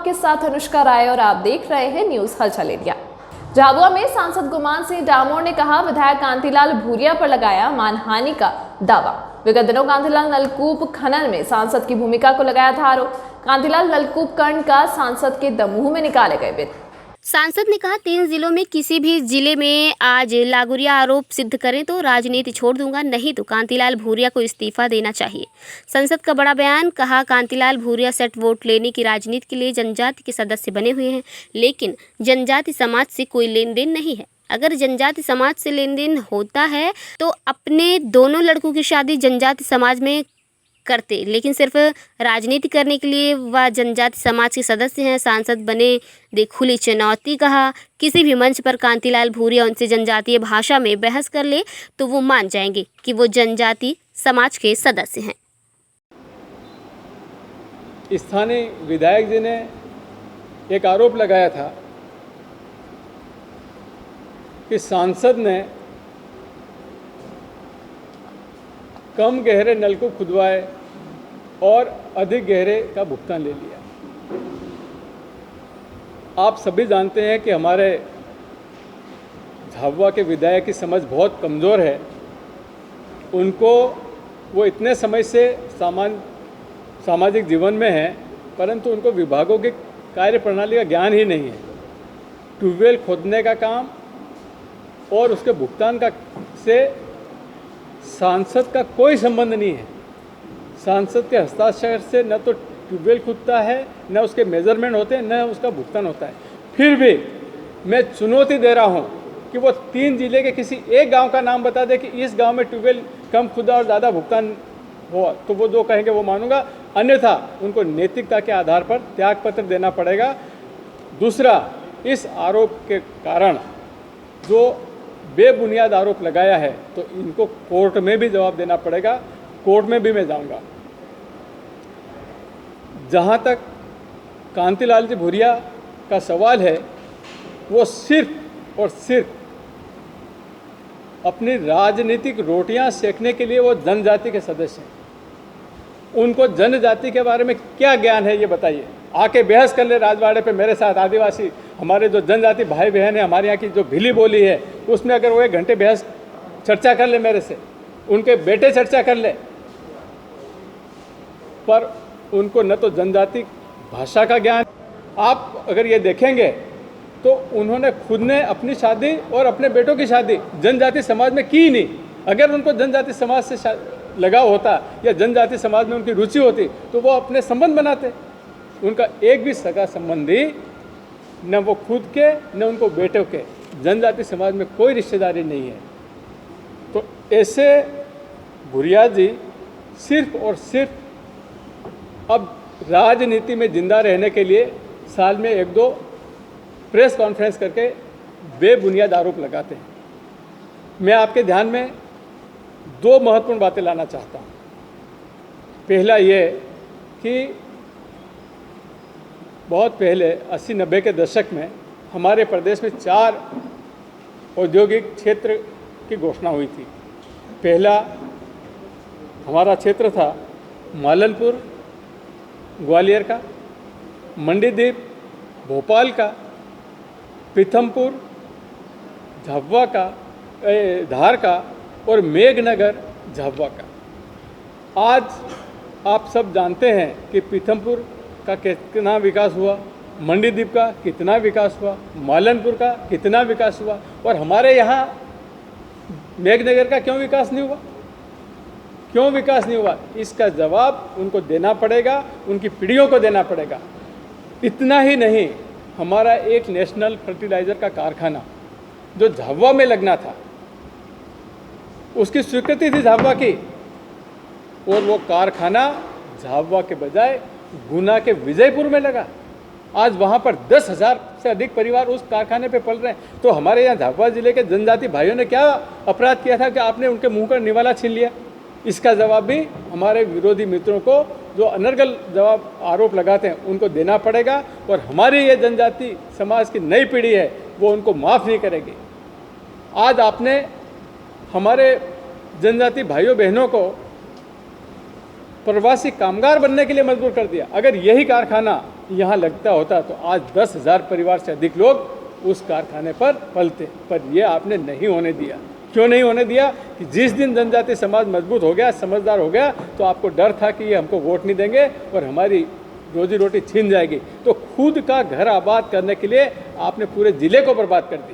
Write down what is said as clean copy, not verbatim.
आपके साथ अनुष्का राय और आप देख रहे हैं न्यूज हलचल इंडिया। झाबुआ में सांसद गुमान सिंह डामोर ने कहा, विधायक कांतिलाल भूरिया पर लगाया मानहानि का दावा। विगत दिनों कांतिलाल नलकूप खनन में सांसद की भूमिका को लगाया था आरोप। कांतिलाल नलकूप खनन का सांसद के दमूह में निकाले गए बिल। सांसद ने कहा, 3 जिलों में किसी भी जिले में आज लागुरिया आरोप सिद्ध करें तो राजनीति छोड़ दूंगा, नहीं तो कांतिलाल भूरिया को इस्तीफा देना चाहिए। संसद का बड़ा बयान। कहा, कांतिलाल भूरिया सेट वोट लेने की राजनीति के लिए जनजाति के सदस्य बने हुए हैं, लेकिन जनजाति समाज से कोई लेन देन नहीं है। अगर जनजाति समाज से लेन देन होता है तो अपने दोनों लड़कों की शादी जनजाति समाज में करते, लेकिन सिर्फ राजनीति करने के लिए वह जनजाति समाज के सदस्य हैं, सांसद बने दे खुली चुनौती। कहा, किसी भी मंच पर कांतिलाल भूरिया उनसे जनजातीय भाषा में बहस कर ले तो वो मान जाएंगे कि वो जनजाति समाज के सदस्य हैं। स्थानीय विधायक जी ने एक आरोप लगाया था कि सांसद ने कम गहरे नलकूप खुदवाए और अधिक गहरे का भुगतान ले लिया। आप सभी जानते हैं कि हमारे झाबुआ के विधायक की समझ बहुत कमज़ोर है। उनको वो इतने समय से सामाजिक जीवन में हैं, परंतु उनको विभागों की कार्य प्रणाली का ज्ञान ही नहीं है। ट्यूबवेल खोदने का काम और उसके भुगतान का से सांसद का कोई संबंध नहीं है। सांसद के हस्ताक्षर से न तो ट्यूबवेल खुदता है, न उसके मेजरमेंट होते हैं, न उसका भुगतान होता है। फिर भी मैं चुनौती दे रहा हूं कि वो 3 जिले के किसी एक गांव का नाम बता दे कि इस गांव में ट्यूबवेल कम खुदा और ज़्यादा भुगतान हुआ, तो वो जो कहेंगे वो मानूंगा, अन्यथा उनको नैतिकता के आधार पर त्यागपत्र देना पड़ेगा। दूसरा, इस आरोप के कारण जो बेबुनियाद आरोप लगाया है तो इनको कोर्ट में भी जवाब देना पड़ेगा। कोर्ट में भी मैं जाऊंगा। जहां तक कांतिलाल जी भूरिया का सवाल है, वो सिर्फ और सिर्फ अपनी राजनीतिक रोटियां सेकने के लिए वो जनजाति के सदस्य हैं। उनको जनजाति के बारे में क्या ज्ञान है ये बताइए। आके बहस कर ले राजवाड़े पे मेरे साथ। आदिवासी हमारे जो जनजाति भाई बहन है, हमारे यहाँ की जो भिली बोली है, उसमें अगर वो 1 घंटे बहस चर्चा कर ले मेरे से, उनके बेटे चर्चा कर ले, पर उनको न तो जनजाति भाषा का ज्ञान। आप अगर ये देखेंगे तो उन्होंने खुद ने अपनी शादी और अपने बेटों की शादी जनजाति समाज में की नहीं। अगर उनको जनजाति समाज से लगाव होता या जनजाति समाज में उनकी रुचि होती तो वो अपने संबंध बनाते। उनका एक भी सगा संबंधी, न वो खुद के न उनको बेटों के, जनजाति समाज में कोई रिश्तेदारी नहीं है। तो ऐसे भूरिया जी सिर्फ और सिर्फ अब राजनीति में जिंदा रहने के लिए साल में 1-2 प्रेस कॉन्फ्रेंस करके बेबुनियाद आरोप लगाते हैं। मैं आपके ध्यान में 2 महत्वपूर्ण बातें लाना चाहता हूँ। पहला ये कि बहुत पहले 80-90 के दशक में हमारे प्रदेश में 4 औद्योगिक क्षेत्र की घोषणा हुई थी। पहला हमारा क्षेत्र था मालनपुर ग्वालियर का, मंडीदीप भोपाल का, पीथमपुर झाबुआ का, धार का और मेघनगर झाबुआ का। आज आप सब जानते हैं कि पीथमपुर का कितना विकास हुआ, मंडीदीप का कितना विकास हुआ, मालनपुर का कितना विकास हुआ, और हमारे यहाँ मेघनगर का क्यों विकास नहीं हुआ? क्यों विकास नहीं हुआ? इसका जवाब उनको देना पड़ेगा, उनकी पीढ़ियों को देना पड़ेगा। इतना ही नहीं, हमारा एक नेशनल फर्टिलाइज़र का कारखाना जो झाबुआ में लगना था, उसकी स्वीकृति थी झाबुआ की, और वो कारखाना झाबुआ के बजाय गुना के विजयपुर में लगा। आज वहाँ पर 10,000 से अधिक परिवार उस कारखाने पे पल रहे हैं। तो हमारे यहाँ झाबुआ जिले के जनजाति भाइयों ने क्या अपराध किया था कि आपने उनके मुंह का निवाला छीन लिया? इसका जवाब भी हमारे विरोधी मित्रों को जो अनर्गल जवाब आरोप लगाते हैं उनको देना पड़ेगा, और हमारी ये जनजाति समाज की नई पीढ़ी है वो उनको माफ़ नहीं करेगी। आज आपने हमारे जनजाति भाइयों बहनों को प्रवासी कामगार बनने के लिए मजबूर कर दिया। अगर यही कारखाना यहाँ लगता होता तो आज 10,000 परिवार से अधिक लोग उस कारखाने पर पलते, पर ये आपने नहीं होने दिया। क्यों नहीं होने दिया? कि जिस दिन जनजातीय समाज मजबूत हो गया, समझदार हो गया, तो आपको डर था कि ये हमको वोट नहीं देंगे और हमारी रोजी रोटी छीन जाएगी, तो खुद का घर आबाद करने के लिए आपने पूरे जिले को बर्बाद कर दिया।